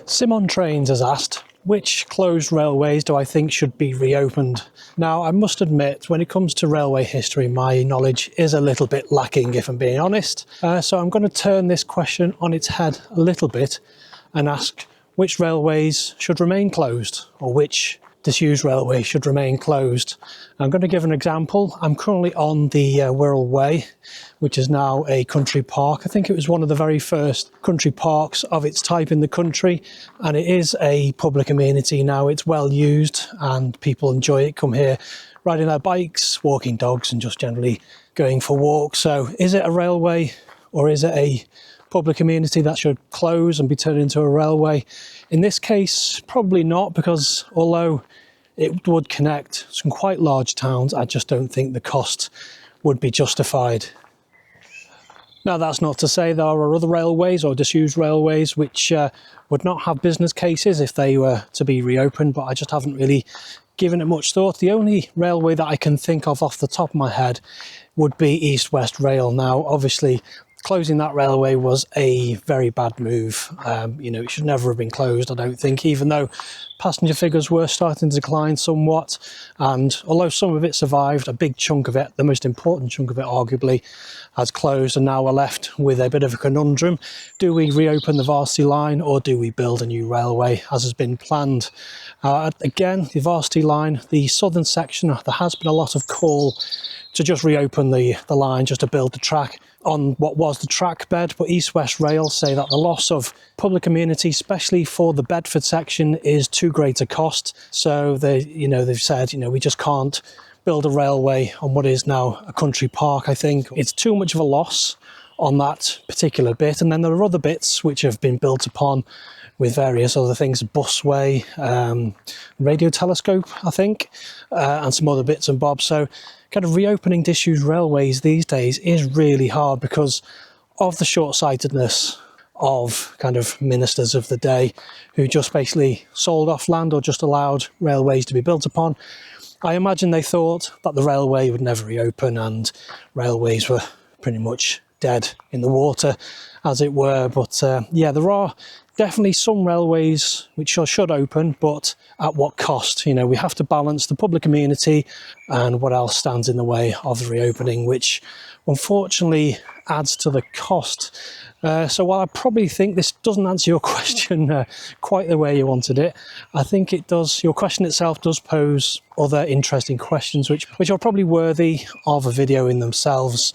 Simon Trains has asked, which closed railways do I think should be reopened? Now, I must admit, when it comes to railway history, my knowledge is a little bit lacking, if I'm being honest. So I'm going to turn this question on its head a little bit and ask which railways should remain closed, or which disused railway should remain closed. I'm going to give an example. I'm currently on the Wirral Way, which is now a country park. I think it was one of the very first country parks of its type in the country, and it is a public amenity now. It's well used and people enjoy it, come here riding their bikes, walking dogs and just generally going for walks. So is it a railway or is it a public amenity that should close and be turned into a railway? In this case, probably not, because although it would connect some quite large towns, I just don't think the cost would be justified. Now, that's not to say there are other railways or disused railways which would not have business cases if they were to be reopened, but I just haven't really given it much thought. The only railway that I can think of off the top of my head would be East West Rail. Now, obviously, closing that railway was a very bad move. It should never have been closed, I don't think, even though passenger figures were starting to decline somewhat. And although some of it survived, a big chunk of it, the most important chunk of it arguably, has closed, and now we're left with a bit of a conundrum. Do we reopen the Varsity line or do we build a new railway as has been planned? Again, the Varsity line, the southern section, there has been a lot of call to just reopen the line, just to build the track on what was the track bed, but East West Rail say that the loss of public amenity, especially for the Bedford section, is too great a cost. So they've said, we just can't build a railway on what is now a country park. I think it's too much of a loss on that particular bit. And then there are other bits which have been built upon with various other things, busway, radio telescope, I think, and some other bits and bobs. So kind of reopening disused railways these days is really hard because of the short-sightedness of kind of ministers of the day who just basically sold off land or just allowed railways to be built upon. I imagine they thought that the railway would never reopen and railways were pretty much dead in the water, as it were. But there are definitely some railways which should open, but at what cost? We have to balance the public amenity and what else stands in the way of the reopening, which unfortunately adds to the cost. So while I probably think this doesn't answer your question quite the way you wanted it, I think it does. Your question itself does pose other interesting questions which are probably worthy of a video in themselves.